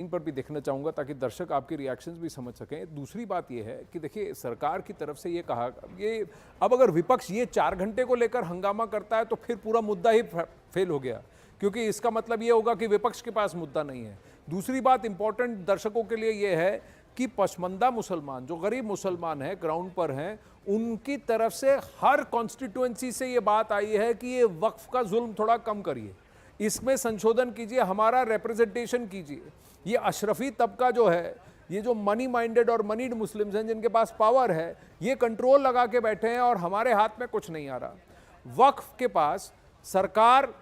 पर भी देखना चाहूँगा ताकि दर्शक आपके रिएक्शंस भी समझ सकें। दूसरी बात ये है कि देखिए सरकार की तरफ से ये कहा, ये अब अगर विपक्ष ये 4 घंटे को लेकर हंगामा करता है तो फिर पूरा मुद्दा ही फेल हो गया, क्योंकि इसका मतलब ये होगा कि विपक्ष के पास मुद्दा नहीं है। दूसरी बात इंपॉर्टेंट दर्शकों के लिए ये है कि पसमंदा मुसलमान, जो गरीब मुसलमान हैं, ग्राउंड पर हैं, उनकी तरफ से हर कॉन्स्टिट्यूएंसी से ये बात आई है कि ये वक्फ का जुल्म थोड़ा कम करिए, इसमें संशोधन कीजिए, हमारा रिप्रेजेंटेशन कीजिए। ये अशरफी तबका जो है, ये जो मनी माइंडेड और मनीड मुस्लिम्स हैं, जिनके पास पावर है, ये कंट्रोल लगा के बैठे हैं और हमारे हाथ में कुछ नहीं आ रहा। वक्फ के पास सरकार,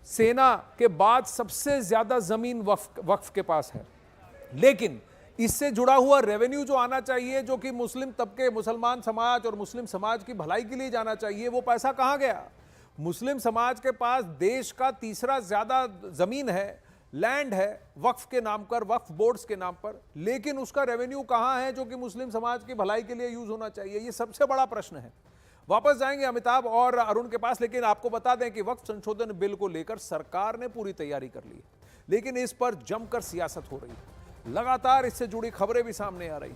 सेना के बाद सबसे ज्यादा जमीन वक्फ के पास है, लेकिन इससे जुड़ा हुआ रेवेन्यू जो आना चाहिए, जो कि मुस्लिम तबके, मुसलमान समाज और मुस्लिम समाज की भलाई के लिए जाना चाहिए, वो पैसा कहां गया? मुस्लिम समाज के पास देश का तीसरा ज्यादा जमीन है, लैंड है वक्फ के नाम पर, वक्फ बोर्ड्स के नाम पर, लेकिन उसका रेवेन्यू कहां है जो कि मुस्लिम समाज की भलाई के लिए यूज होना चाहिए? ये सबसे बड़ा प्रश्न है। वापस जाएंगे अमिताभ और अरुण के पास, लेकिन आपको बता दें कि वक्फ संशोधन बिल को लेकर सरकार ने पूरी तैयारी कर ली है, लेकिन इस पर जमकर सियासत हो रही है। लगातार इससे जुड़ी खबरें भी सामने आ रही।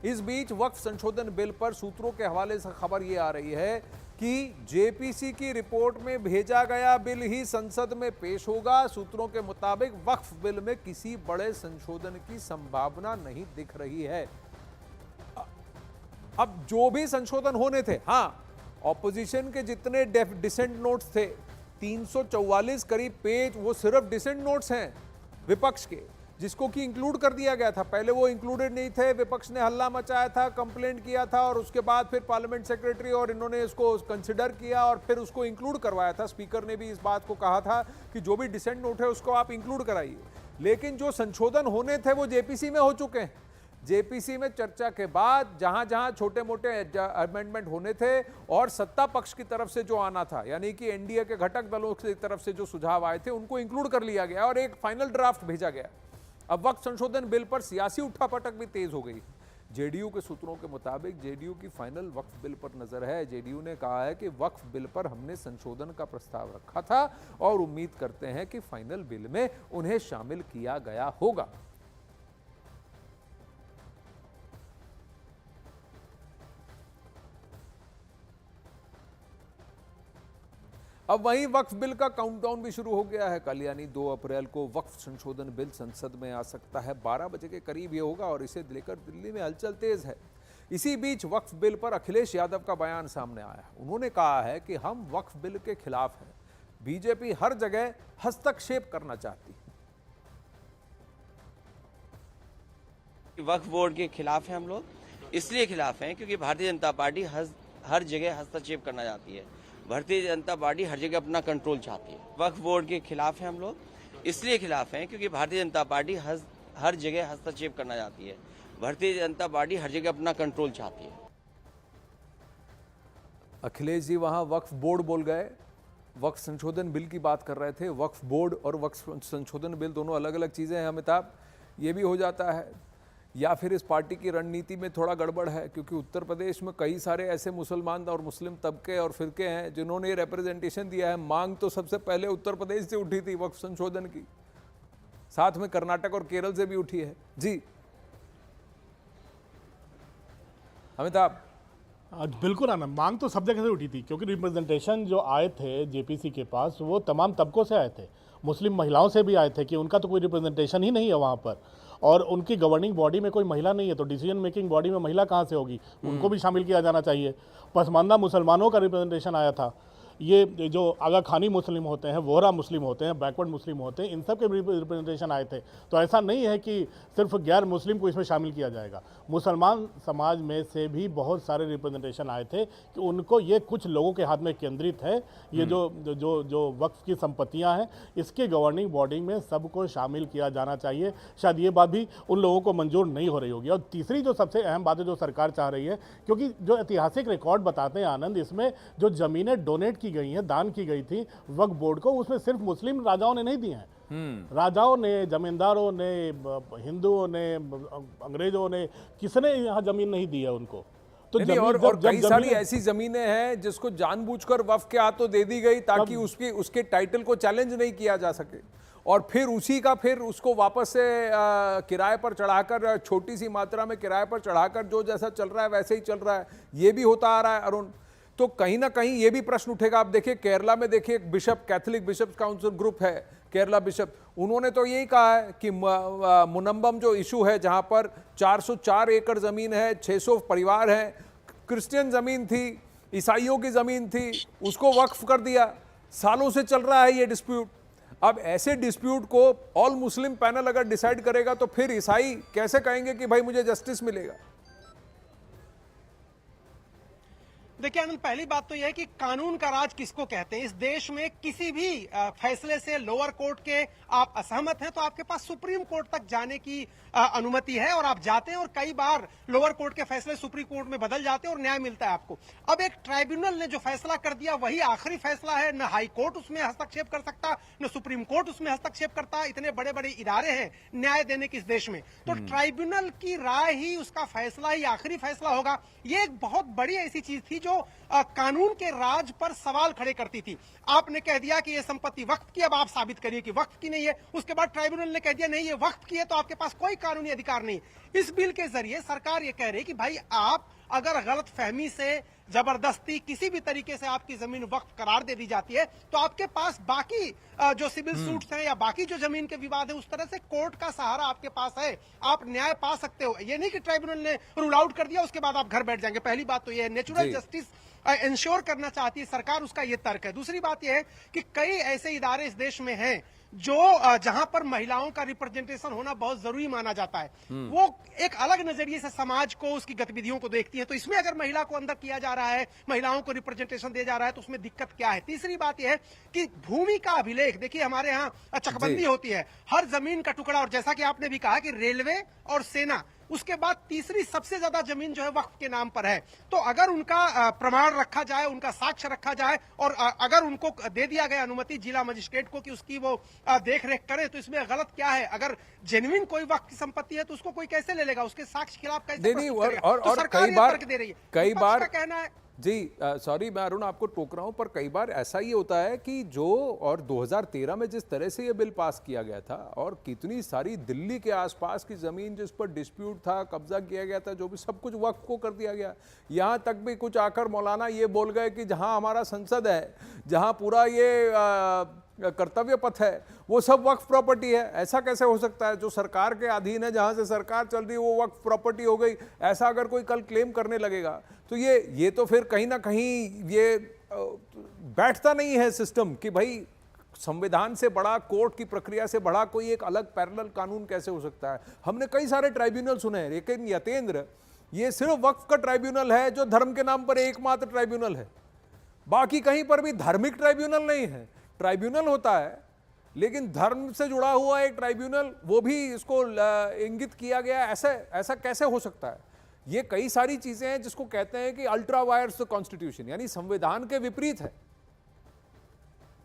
इस बीच वक्फ संशोधन बिल पर सूत्रों के हवाले से खबर यह आ रही है कि जेपीसी की रिपोर्ट में भेजा गया बिल ही संसद में पेश होगा। सूत्रों के मुताबिक वक्फ बिल में किसी बड़े संशोधन की संभावना नहीं दिख रही है। अब जो भी संशोधन होने थे, हां, ऑपोजिशन के जितने डिसेंट नोट्स थे, 344 करीब पेज, वो सिर्फ डिसेंट नोट्स हैं विपक्ष के, जिसको कि इंक्लूड कर दिया गया था। पहले वो इंक्लूडेड नहीं थे, विपक्ष ने हल्ला मचाया था, कंप्लेंट किया था, और उसके बाद फिर पार्लियामेंट सेक्रेटरी और इन्होंने इसको कंसिडर किया और फिर उसको इंक्लूड करवाया था। स्पीकर ने भी इस बात को कहा था कि जो भी डिसेंट नोट है उसको आप इंक्लूड कराइए। लेकिन जो संशोधन होने थे वो जेपीसी में हो चुके हैं। जेपीसी में चर्चा के बाद जहां जहां छोटे मोटे अमेंडमेंट होने थे और सत्ता पक्ष की तरफ से जो आना था, यानी कि एनडीए के घटक दलों की तरफ से जो सुझाव आए थे, उनको इंक्लूड कर लिया गया और एक फाइनल ड्राफ्ट भेजा गया। अब वक्फ संशोधन बिल पर सियासी उठापटक भी तेज हो गई। जेडीयू के सूत्रों के मुताबिक जेडीयू की फाइनल वक्फ बिल पर नजर है। जेडीयू ने कहा है कि वक्फ बिल पर हमने संशोधन का प्रस्ताव रखा था और उम्मीद करते हैं कि फाइनल बिल में उन्हें शामिल किया गया होगा। अब वहीं वक्फ बिल का काउंटडाउन भी शुरू हो गया है। कल यानी 2 अप्रैल को वक्फ संशोधन बिल संसद में आ सकता है। 12 बजे के करीब ये होगा और इसे लेकर दिल्ली में हलचल तेज है। इसी बीच वक्फ बिल पर अखिलेश यादव का बयान सामने आया है। उन्होंने कहा है कि हम वक्फ बिल के खिलाफ हैं, बीजेपी हर जगह हस्तक्षेप करना चाहती है। वक्फ बोर्ड के खिलाफ हैं हम लोग, इसलिए खिलाफ हैं क्योंकि भारतीय जनता पार्टी हर जगह हस्तक्षेप करना चाहती है। भारतीय जनता पार्टी हर जगह अपना कंट्रोल चाहती है। वक्फ बोर्ड के खिलाफ हैं हम लोग, इसलिए खिलाफ हैं क्योंकि भारतीय जनता पार्टी हर जगह हस्तक्षेप करना चाहती है। भारतीय जनता पार्टी हर जगह अपना कंट्रोल चाहती है। अखिलेश जी वहां वक्फ बोर्ड बोल गए, वक्फ संशोधन बिल की बात कर रहे थे। वक्फ बोर्ड और वक्फ संशोधन बिल दोनों अलग अलग चीजें हैं अमिताभ, ये भी हो जाता है। या फिर इस पार्टी की रणनीति में थोड़ा गड़बड़ है, क्योंकि उत्तर प्रदेश में कई सारे ऐसे मुसलमान और मुस्लिम तबके और फिरके हैं जिन्होंने रिप्रेजेंटेशन दिया है। मांग तो सबसे पहले उत्तर प्रदेश से उठी थी वक्फ संशोधन की, साथ में कर्नाटक और केरल से भी उठी है। जी अमिताभ। बिल्कुल आनंद, मांग तो सब जगह से उठी थी, क्योंकि रिप्रेजेंटेशन जो आए थे जेपीसी के पास वो तमाम तबकों से आए थे। मुस्लिम महिलाओं से भी आए थे कि उनका तो कोई रिप्रेजेंटेशन ही नहीं है वहाँ पर, और उनकी गवर्निंग बॉडी में कोई महिला नहीं है, तो डिसीजन मेकिंग बॉडी में महिला कहाँ से होगी? उनको भी शामिल किया जाना चाहिए। पसमानदा मुसलमानों का रिप्रेजेंटेशन आया था। ये जो आगा खानी मुस्लिम होते हैं, वोहरा मुस्लिम होते हैं, बैकवर्ड मुस्लिम होते हैं, इन सब के रिप्रेजेंटेशन आए थे। तो ऐसा नहीं है कि सिर्फ गैर मुस्लिम को इसमें शामिल किया जाएगा। मुसलमान समाज में से भी बहुत सारे रिप्रेजेंटेशन आए थे कि उनको, ये कुछ लोगों के हाथ में केंद्रित है, ये जो वक्फ की संपत्तियां हैं, इसके गवर्निंग बॉडी में सबको शामिल किया जाना चाहिए। शायद ये बात भी उन लोगों को मंजूर नहीं हो रही होगी। और तीसरी जो सबसे अहम बात है जो सरकार चाह रही है, क्योंकि जो ऐतिहासिक रिकॉर्ड बताते हैं आनंद, इसमें जो जमीनें डोनेट की गई हैं, दान की गई थी वक्फ बोर्ड को, उसमें सिर्फ मुस्लिम राजाओं ने नहीं दी हैं। राजाओं ने, जमींदारों ने, हिंदुओं ने, अंग्रेजों ने, किसने यहाँ जमीन नहीं दी है उनको। तो और कई सारी ऐसी जमीनें हैं जिसको जानबूझकर वक्फ के हाथों दे दी गई ताकि उसके टाइटल को चैलेंज नहीं किया जा सके। और फिर उसी का फिर उसको वापस से किराए पर चढ़ाकर, छोटी सी मात्रा में किराए पर चढ़ाकर जो जैसा चल रहा है वैसे ही चल रहा है, ये भी होता आ रहा है अरुण। तो कहीं ना कहीं ये भी प्रश्न उठेगा। आप देखिए केरला में देखिए एक bishop, Catholic bishop council group है केरला बिशप, उन्होंने तो यही कहा है कि मुनम्बम जो इशू है जहां पर 404 एकड़ जमीन है, 600 परिवार हैं, क्रिश्चियन जमीन थी, ईसाइयों की जमीन थी, उसको वक्फ कर दिया। सालों से चल रहा है ये डिस्प्यूट। अब ऐसे डिस्प्यूट को ऑल मुस्लिम पैनल अगर डिसाइड करेगा तो फिर ईसाई कैसे कहेंगे कि भाई मुझे जस्टिस मिलेगा? देखिए आनंद, पहली बात तो यह है कि कानून का राज किसको कहते हैं। इस देश में किसी भी फैसले से लोअर कोर्ट के आप असहमत हैं तो आपके पास सुप्रीम कोर्ट तक जाने की अनुमति है, और आप जाते हैं और कई बार लोअर कोर्ट के फैसले सुप्रीम कोर्ट में बदल जाते हैं और न्याय मिलता है आपको। अब एक ट्राइब्यूनल ने जो फैसला कर दिया वही आखिरी फैसला है, न हाई कोर्ट उसमें हस्तक्षेप कर सकता, न सुप्रीम कोर्ट उसमें हस्तक्षेप करता। इतने बड़े बड़े इदारे हैं न्याय देने की इस देश में, तो ट्राइब्यूनल की राय ही, उसका फैसला ही आखिरी फैसला होगा। ये एक बहुत बड़ी ऐसी चीज थी जो कानून के राज पर सवाल खड़े करती थी। आपने कह दिया कि ये संपत्ति वक्फ की, अब आप साबित करिए कि वक्फ की नहीं है। उसके बाद ट्राइब्यूनल ने कह दिया नहीं ये वक्फ की है, तो आपके पास कोई कानूनी अधिकार नहीं। इस बिल के जरिए सरकार ये कह रही है कि भाई आप अगर गलत फहमी से, जबरदस्ती, किसी भी तरीके से आपकी जमीन वक्फ करार दे दी जाती है तो आपके पास बाकी जो सिविल सूट्स हैं या बाकी जो जमीन के विवाद है उस तरह से कोर्ट का सहारा आपके पास है, आप न्याय पा सकते हो। ये नहीं कि ट्राइब्यूनल ने रूल आउट कर दिया उसके बाद आप घर बैठ जाएंगे। पहली बात तो ये है, नेचुरल जस्टिस इंश्योर करना चाहती है सरकार, उसका ये तर्क है। दूसरी बात यह है कि कई ऐसे इदारे इस देश में हैं जो जहां पर महिलाओं का रिप्रेजेंटेशन होना बहुत जरूरी माना जाता है, वो एक अलग नजरिए से समाज को, उसकी गतिविधियों को देखती है। तो इसमें अगर महिला को अंदर किया जा रहा है, महिलाओं को रिप्रेजेंटेशन दिया जा रहा है, तो उसमें दिक्कत क्या है। तीसरी बात यह है कि भूमि का अभिलेख, देखिए हमारे यहाँ चकबंदी होती है हर जमीन का टुकड़ा, और जैसा कि आपने भी कहा कि रेलवे और सेना, उसके बाद तीसरी सबसे ज्यादा जमीन जो है वक्फ के नाम पर है। तो अगर उनका प्रमाण रखा जाए, उनका साक्ष्य रखा जाए, और अगर उनको दे दिया गया अनुमति जिला मजिस्ट्रेट को कि उसकी वो देख रेख करे, तो इसमें गलत क्या है। अगर जेन्युइन कोई वक्फ की संपत्ति है तो उसको कोई कैसे ले लेगा, उसके साक्ष्य खिलाफ कैसे प्रस्तुत करेगा? तो सरकार ये तर्क दे रही है। कई बार कहना है जी, सॉरी मैं अरुण आपको टोक रहा हूं, पर कई बार ऐसा ही होता है कि जो, और 2013 में जिस तरह से ये बिल पास किया गया था और कितनी सारी दिल्ली के आसपास की जमीन जिस पर डिस्प्यूट था, कब्जा किया गया था, जो भी सब कुछ वक्फ को कर दिया गया। यहां तक भी कुछ आकर मौलाना ये बोल गए कि जहां हमारा संसद है, जहां पूरा ये कर्तव्य पथ है, वो सब वक्फ प्रॉपर्टी है। ऐसा कैसे हो सकता है? जो सरकार के अधीन है, जहां से सरकार चल रही है, वो वक्फ प्रॉपर्टी हो गई, ऐसा अगर कोई कल क्लेम करने लगेगा तो ये तो फिर कहीं ना कहीं ये बैठता नहीं है सिस्टम कि भाई संविधान से बड़ा, कोर्ट की प्रक्रिया से बड़ा कोई एक अलग पैरेलल कानून कैसे हो सकता है। हमने कई सारे ट्राइब्यूनल सुने हैं, लेकिन यतेंद्र, ये सिर्फ वक्फ का ट्राइब्यूनल है जो धर्म के नाम पर एकमात्र ट्राइब्यूनल है। बाकी कहीं पर भी धार्मिक ट्राइब्यूनल नहीं है। ट्राइब्यूनल होता है लेकिन धर्म से जुड़ा हुआ एक ट्राइब्यूनल, वो भी इसको इंगित किया गया। ऐसा कैसे हो सकता है? ये कई सारी चीजें हैं जिसको कहते हैं कि अल्ट्रा वायर्स कॉन्स्टिट्यूशन, यानी संविधान के विपरीत है।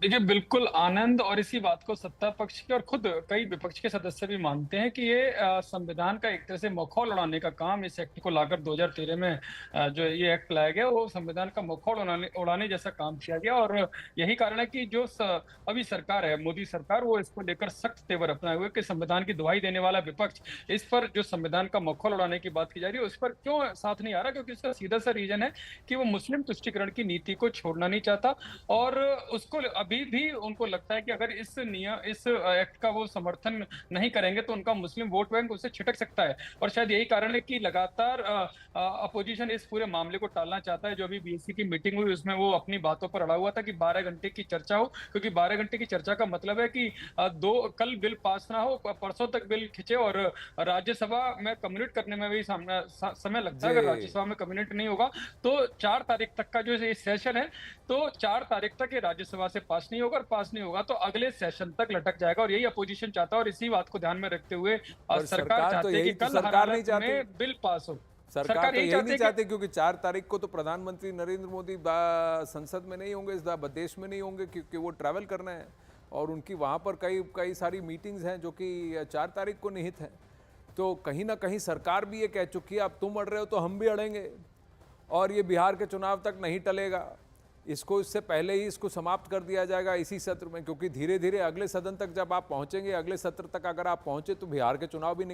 देखिए बिल्कुल आनंद, और इसी बात को सत्ता पक्ष के और खुद कई विपक्ष के सदस्य भी मानते हैं कि ये संविधान का एक तरह से मखौल उड़ाने का काम, इस एक्ट को लाकर 2013 में जो ये एक्ट लाया गया वो संविधान का मखौल उड़ाने जैसा काम किया गया। और यही कारण है कि जो अभी सरकार है, मोदी सरकार, वो इसको लेकर सख्त तेवर अपनाए हुए कि संविधान की दुहाई देने वाला विपक्ष इस पर जो संविधान का मखौल उड़ाने की बात की जा रही है उस पर क्यों साथ नहीं आ रहा, क्योंकि इसका सीधा सा रीजन है कि वो मुस्लिम तुष्टीकरण की नीति को छोड़ना नहीं चाहता। और उसको अभी भी उनको लगता है कि अगर इस एक्ट का वो समर्थन नहीं करेंगे तो उनका मुस्लिम वोट बैंक उससे छिटक सकता है। और शायद यही कारण है कि लगातार अपोजिशन इस पूरे मामले को टालना चाहता है। जो अभी बीएससी की मीटिंग हुई उसमें वो अपनी बातों पर अड़ा हुआ था कि 12 घंटे की चर्चा हो, क्योंकि 12 घंटे की चर्चा का मतलब है कि कल बिल पास ना हो, परसों तक बिल खिंचे, और राज्यसभा में कम्युनिट करने में भी समय लगता है। अगर राज्यसभा में कम्युनिट नहीं होगा तो 4 तारीख तक का जो ये सेशन है, तो 4 तारीख तक ये राज्यसभा से पास नहीं होगा, और पास नहीं होगा तो अगले सेशन तक लटक जाएगा। और यही अपोजिशन चाहता है, और इसी बात को ध्यान में रखते हुए सरकार चाहती है कि कल हर हालत में बिल पास हो। सरकार तो यही नहीं चाहती, क्योंकि 4 तारीख को तो प्रधानमंत्री नरेंद्र मोदी संसद में नहीं होंगे, इस देश में नहीं होंगे, क्योंकि वो ट्रैवल करना है और उनकी वहाँ पर कई सारी मीटिंग्स हैं जो कि 4 तारीख को निहित हैं। तो कहीं ना कहीं सरकार भी ये कह चुकी है अब तुम अड़ रहे हो तो हम भी अड़ेंगे, और ये बिहार के चुनाव तक नहीं टलेगा। इसको इससे पहले ही इसको समाप्त कर दिया जाएगा इसी सत्र में, क्योंकि धीरे धीरे अगले सदन तक जब आप पहुंचेंगे, अगले सत्र तक अगर आप पहुंचे तो बिहार के चुनाव भी निकल